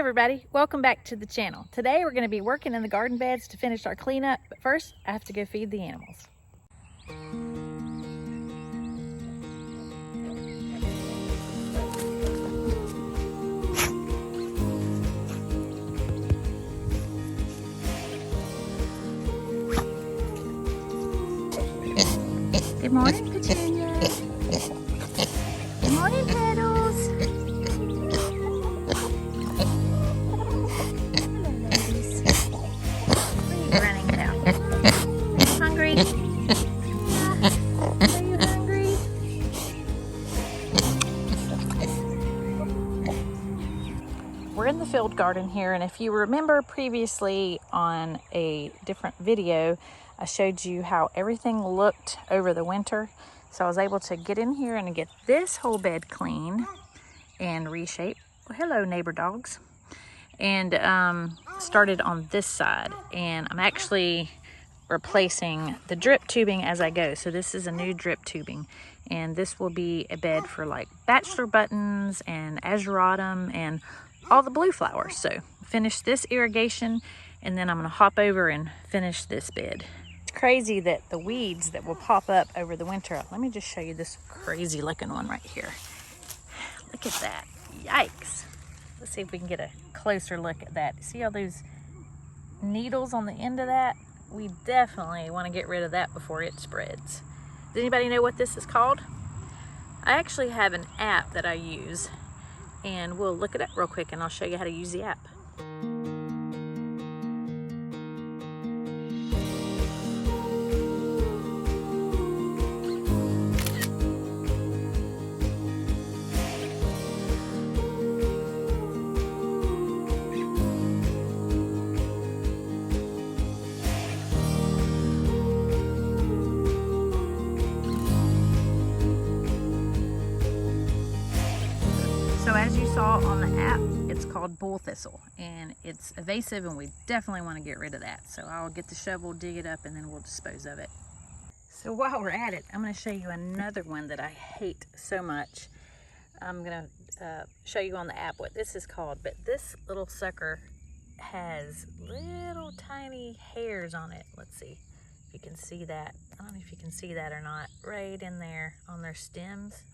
everybody, welcome back to the channel. Today we're going to be working in the garden beds to finish our cleanup, but first I have to go feed the animals. Good morning, Petunia. Good morning, Petals. Running down. Hungry? Are you hungry? We're in the field garden here, and if you remember previously on a different video, I showed you how everything looked over the winter. So I was able to get in here and get this whole bed clean and reshape. Well, hello, neighbor dogs. And started on this side, and I'm actually replacing the drip tubing as I go. So this is a new drip tubing, and this will be a bed for like bachelor buttons and ageratum and all the blue flowers. So finish this irrigation, and then I'm going to hop over and finish this bed. It's crazy that the weeds that will pop up over the winter. Let me just show you this crazy looking one right here. Look at that. Yikes. Let's see if we can get a closer look at that. See all those needles on the end of that? We definitely want to get rid of that before it spreads. Does anybody know what this is called? I actually have an app that I use, and we'll look it up real quick and I'll show you how to use the app. So as you saw on the app, it's called bull thistle, and it's invasive, and we definitely want to get rid of that. So I'll get the shovel, dig it up, and then we'll dispose of it. So while we're at it, I'm going to show you another one that I hate so much. I'm going to show you on the app what this is called, but this little sucker has little tiny hairs on it. Let's see if you can see that. I don't know if you can see that or not, right in there on their stems.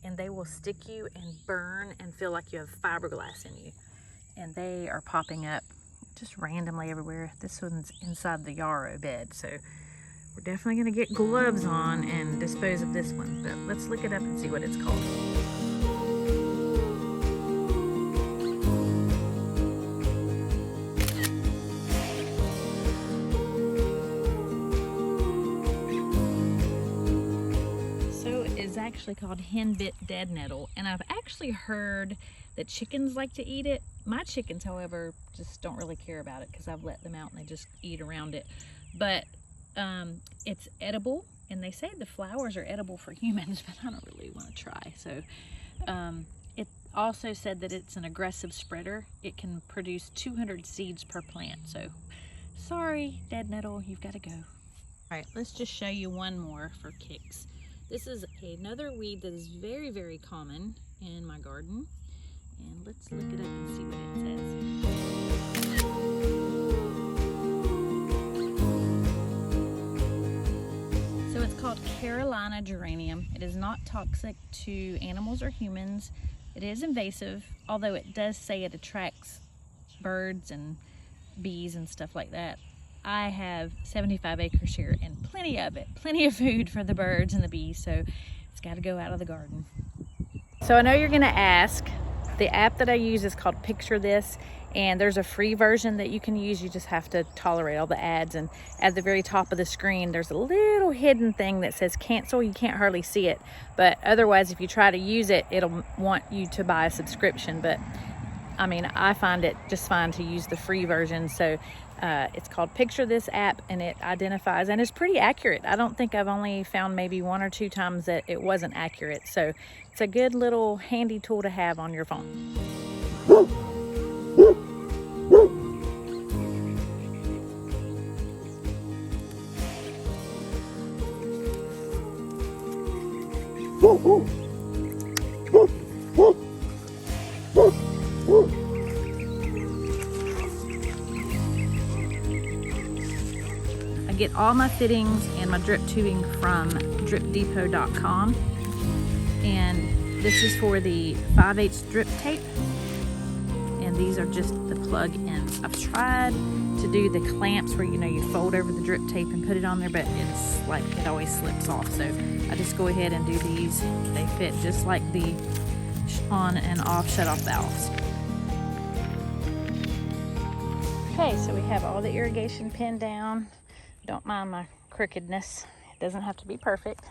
And they will stick you and burn and feel like you have fiberglass in you. And they are popping up just randomly everywhere. This one's inside the yarrow bed, so we're definitely gonna get gloves on and dispose of this one. But let's look it up and see what it's called. Actually called henbit dead nettle, and I've actually heard that chickens like to eat it. My chickens, however, just don't really care about it because I've let them out and they just eat around it. But it's edible, and they say the flowers are edible for humans, but I don't really want to try. So it also said that it's an aggressive spreader. It can produce 200 seeds per plant. So sorry, dead nettle, you've got to go. All right, let's just show you one more for kicks. This is another weed that is very, very common in my garden. And let's look it up and see what it says. So it's called Carolina geranium. It is not toxic to animals or humans. It is invasive, although it does say it attracts birds and bees and stuff like that. I have 75 acres here and plenty of it, plenty of food for the birds and the bees, so it's got to go out of the garden. So I know you're going to ask, the app that I use is called Picture This, and there's a free version that you can use. You just have to tolerate all the ads, and at the very top of the screen there's a little hidden thing that says cancel. You can't hardly see it, but otherwise if you try to use it, it'll want you to buy a subscription. But I mean, I find it just fine to use the free version. So it's called Picture This app, and it identifies, and it's pretty accurate. I don't think I've only found maybe 1 or 2 times that it wasn't accurate. So it's a good little handy tool to have on your phone. get all my fittings and my drip tubing from dripdepot.com, and this is for the 5/8 drip tape, and these are just the plug-ins. I've tried to do the clamps where you fold over the drip tape and put it on there, but it's like it always slips off, so I just go ahead and do these. They fit just like the on and off shut-off valves. Okay, so we have all the irrigation pinned down. Don't mind my crookedness. It doesn't have to be perfect.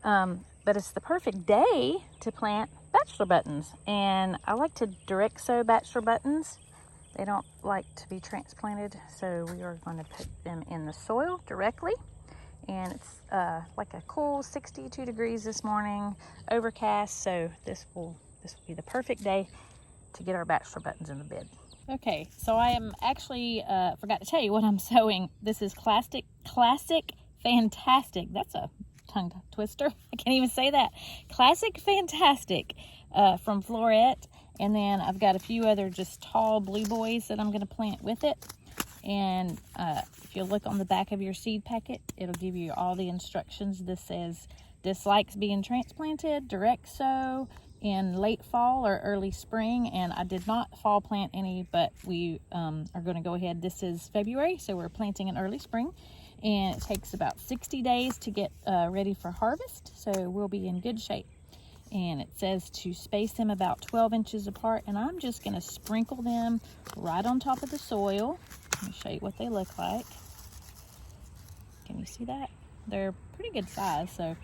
But it's the perfect day to plant bachelor buttons. And I like to direct sow bachelor buttons. They don't like to be transplanted, so we are going to put them in the soil directly. And it's like a cool 62 degrees this morning, overcast, so this will be the perfect day to get our bachelor buttons in the bed. Okay, so I am actually forgot to tell you what I'm sewing. This is Classic Fantastic. That's a tongue twister. I can't even say that. Classic Fantastic from Floret. And then I've got a few other just tall blue boys that I'm going to plant with it. And if you look on the back of your seed packet, it'll give you all the instructions. This says dislikes being transplanted, direct sow in late fall or early spring. And I did not fall plant any, but we are going to go ahead. This is February, so we're planting in early spring. And it takes about 60 days to get ready for harvest, so we'll be in good shape. And it says to space them about 12 inches apart, and I'm just going to sprinkle them right on top of the soil. Let me show you what they look like. Can you see that? They're pretty good size, so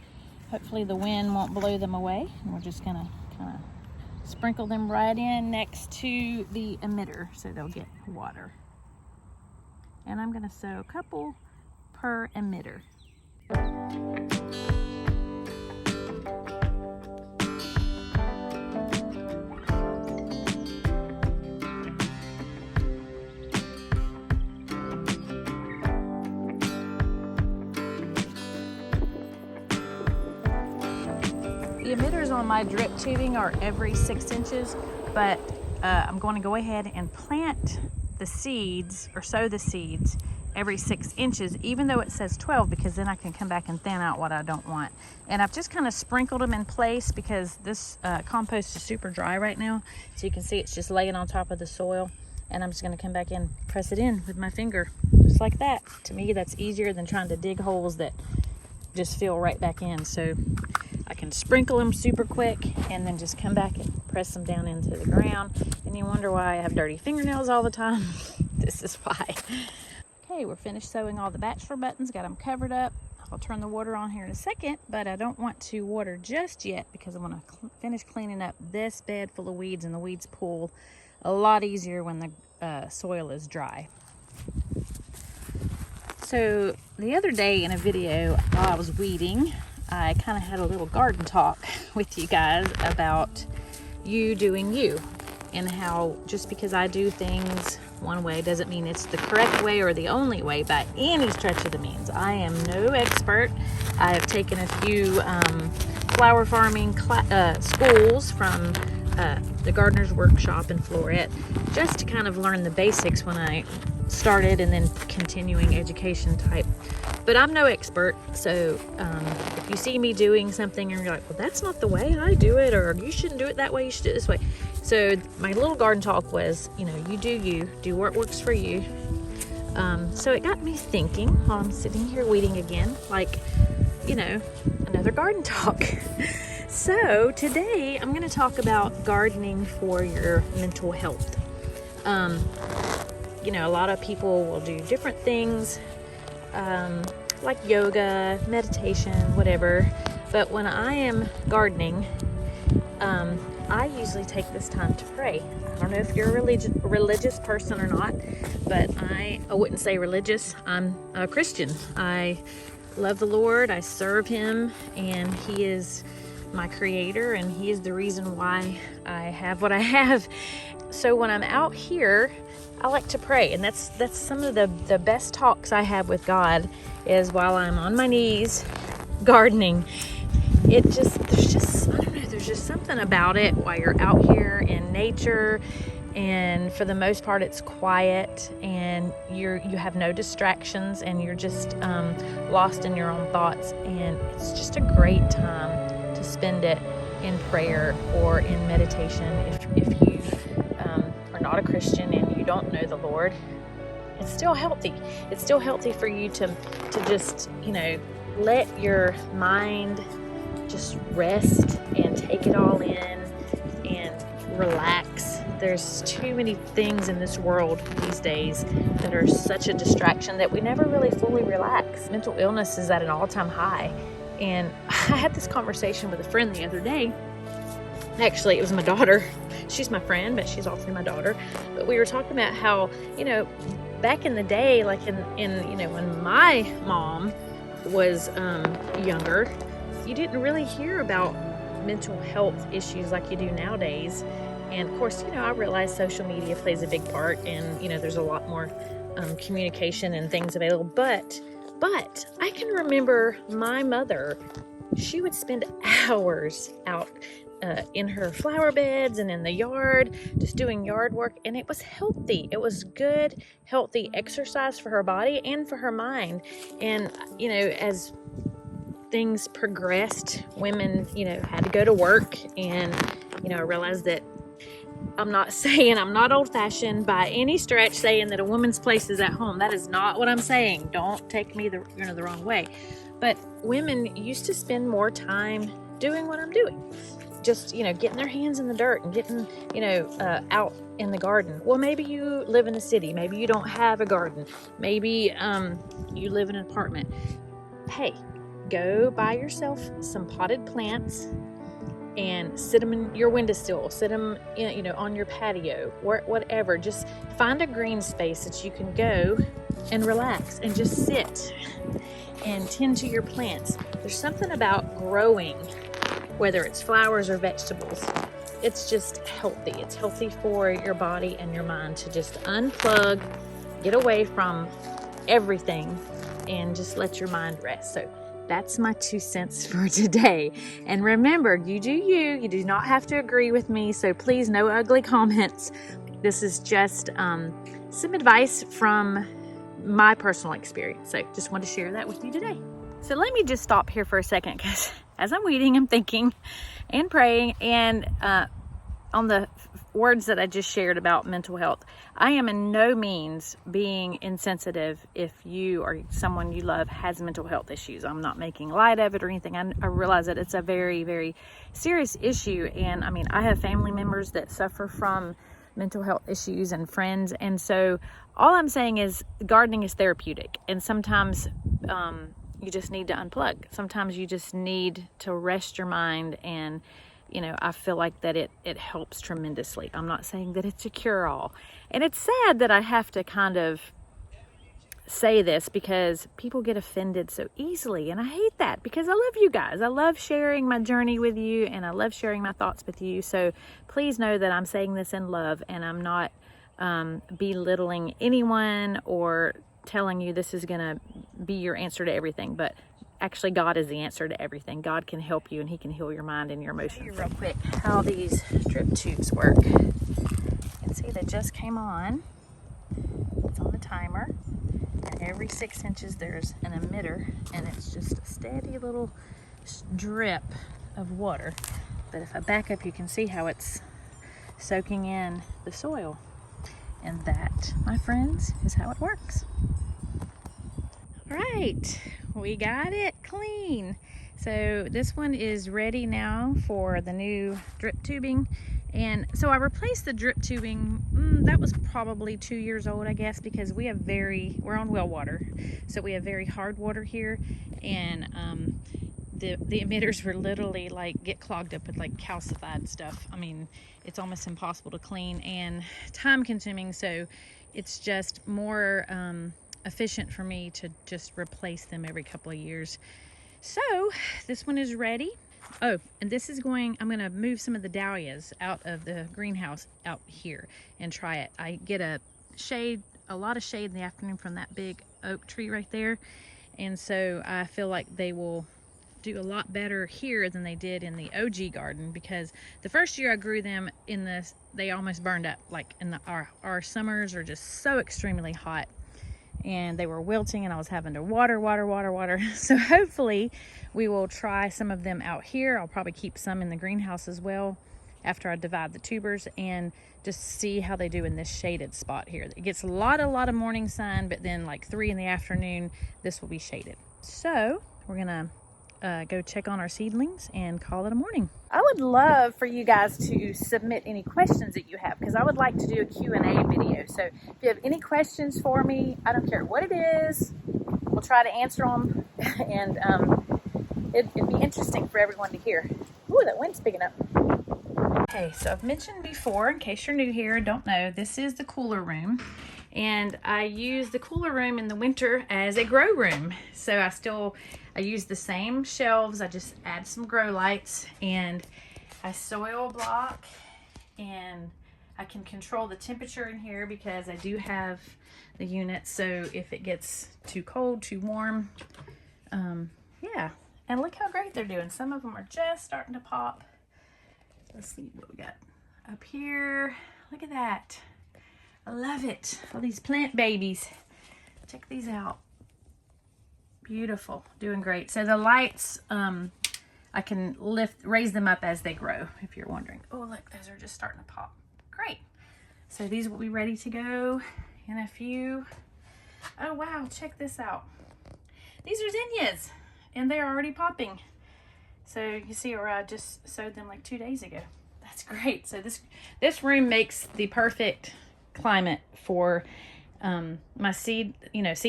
hopefully the wind won't blow them away. And we're just going to kind of sprinkle them right in next to the emitter so they'll get water. And I'm going to sow a couple per emitter. The emitters on my drip tubing are every 6 inches, but I'm going to go ahead and plant the seeds or sow the seeds every 6 inches, even though it says 12, because then I can come back and thin out what I don't want. And I've just kind of sprinkled them in place because this compost is super dry right now. So you can see it's just laying on top of the soil. And I'm just going to come back in, press it in with my finger, just like that. To me, that's easier than trying to dig holes that just fill right back in. So I can sprinkle them super quick and then just come back and press them down into the ground. And you wonder why I have dirty fingernails all the time. This is why. Okay, we're finished sewing all the bachelor buttons, got them covered up. I'll turn the water on here in a second, but I don't want to water just yet because I want to finish cleaning up this bed full of weeds, and the weeds pull a lot easier when the soil is dry. So the other day in a video while I was weeding, I kind of had a little garden talk with you guys about you doing you, and how just because I do things one way doesn't mean it's the correct way or the only way by any stretch of the means. I am no expert. I have taken a few flower farming schools from the Gardener's Workshop in Floret just to kind of learn the basics when I started, and then continuing education type. But I'm no expert, so if you see me doing something and you're like, well, that's not the way I do it, or you shouldn't do it that way, you should do it this way. So my little garden talk was, you do what works for you. So it got me thinking while I'm sitting here weeding again, like, another garden talk. So today I'm going to talk about gardening for your mental health. A lot of people will do different things, like yoga, meditation, whatever. But when I am gardening, I usually take this time to pray. I don't know if you're a religious person or not, but I wouldn't say religious. I'm a Christian. I love the Lord. I serve Him, and He is my creator, and He is the reason why I have what I have. So when I'm out here, I like to pray, and that's some of the best talks I have with God is while I'm on my knees gardening. There's just something about it while you're out here in nature, and for the most part it's quiet, and you have no distractions, and you're just lost in your own thoughts, and it's just a great time to spend it in prayer or in meditation. If you are not a Christian and you don't know the Lord, it's still healthy. It's still healthy for you to just, let your mind just rest and take it all in and relax. There's too many things in this world these days that are such a distraction that we never really fully relax. Mental illness is at an all-time high. And I had this conversation with a friend the other day. Actually, it was my daughter. She's my friend, but she's also my daughter. But we were talking about how, back in the day, like in when my mom was younger, you didn't really hear about mental health issues like you do nowadays. And of course, I realize social media plays a big part, and there's a lot more communication and things available. But I can remember my mother. She would spend hours out in her flower beds and in the yard, just doing yard work, and it was healthy. It was good, healthy exercise for her body and for her mind. And as things progressed, women had to go to work, and I realized that I'm not old-fashioned by any stretch saying that a woman's place is at home. That is not what I'm saying. Don't take me the wrong way. But women used to spend more time doing what I'm doing. Just, getting their hands in the dirt and getting, out in the garden. Well, maybe you live in a city. Maybe you don't have a garden. Maybe you live in an apartment. Hey, go buy yourself some potted plants and sit them in your windowsill, sit them on your patio, or whatever. Just find a green space that you can go and relax and just sit and tend to your plants. There's something about growing, whether it's flowers or vegetables. It's just healthy. It's healthy for your body and your mind to just unplug, get away from everything, and just let your mind rest. So that's my 2 cents for today. And remember, you do you. You do not have to agree with me. So please, no ugly comments. This is just some advice from my personal experience. So just want to share that with you today. So let me just stop here for a second, because as I'm reading, I'm thinking and praying, and on the words that I just shared about mental health, I am in no means being insensitive if you or someone you love has mental health issues. I'm not making light of it or anything. I realize that it's a very, very serious issue. And I have family members that suffer from mental health issues and friends. And so all I'm saying is gardening is therapeutic. And sometimes you just need to unplug. Sometimes you just need to rest your mind, and I feel like that it helps tremendously. I'm not saying that it's a cure-all. And it's sad that I have to kind of say this, because people get offended so easily, and I hate that, because I love you guys. I love sharing my journey with you, and I love sharing my thoughts with you. So please know that I'm saying this in love, and I'm not belittling anyone or telling you this is gonna be your answer to everything. But actually, God is the answer to everything. God can help you, and He can heal your mind and your emotions. Real quick, how these drip tubes work. You can see they just came on. It's on the timer, and every 6 inches there's an emitter, and it's just a steady little drip of water. But if I back up, you can see how it's soaking in the soil. And that, my friends, is how it works. All right, we got it clean. So this one is ready now for the new drip tubing. And so I replaced the drip tubing, that was probably 2 years old, I guess, because we're on well water. So we have very hard water here, and the emitters were literally get clogged up with calcified stuff. It's almost impossible to clean and time consuming. So it's just more efficient for me to just replace them every couple of years. So this one is ready. Oh, and this is I'm going to move some of the dahlias out of the greenhouse out here and try it. I get a lot of shade in the afternoon from that big oak tree right there. And so I feel like they will do a lot better here than they did in the OG garden, because the first year I grew them in this, they almost burned up. Like in our summers are just so extremely hot, and they were wilting, and I was having to water. So hopefully we will try some of them out here. I'll probably keep some in the greenhouse as well after I divide the tubers, and just see how they do in this shaded spot here. It gets a lot of morning sun, but then like 3 in the afternoon, this will be shaded. So we're gonna go check on our seedlings and call it a morning. I would love for you guys to submit any questions that you have, because I would like to do a Q&A video. So if you have any questions for me, I don't care what it is, we'll try to answer them, and it'd be interesting for everyone to hear. Ooh, that wind's picking up. Okay, so I've mentioned before, in case you're new here and don't know, this is the cooler room. And I use the cooler room in the winter as a grow room. So I use the same shelves. I just add some grow lights, and I soil block, and I can control the temperature in here because I do have the unit. So if it gets too cold, too warm, yeah. And look how great they're doing. Some of them are just starting to pop. Let's see what we got up here. Look at that. I love it. All these plant babies. Check these out. Beautiful. Doing great. So the lights, I can raise them up as they grow, if you're wondering. Oh, look, those are just starting to pop. Great. So these will be ready to go in a few. Oh, wow. Check this out. These are zinnias, and they're already popping. So you see where I just sowed them like 2 days ago. That's great. So this room makes the perfect climate for my seed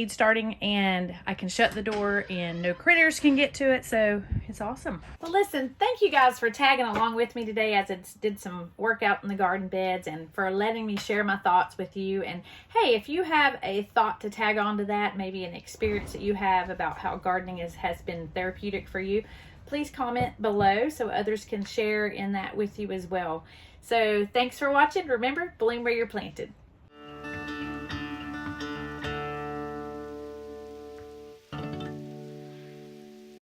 starting, and I can shut the door and no critters can get to it. So it's awesome. Well, listen, thank you guys for tagging along with me today as I did some work out in the garden beds, and for letting me share my thoughts with you. And hey, if you have a thought to tag on to that, maybe an experience that you have about how gardening has been therapeutic for you, please comment below so others can share in that with you as well. So thanks for watching. Remember, bloom where you're planted.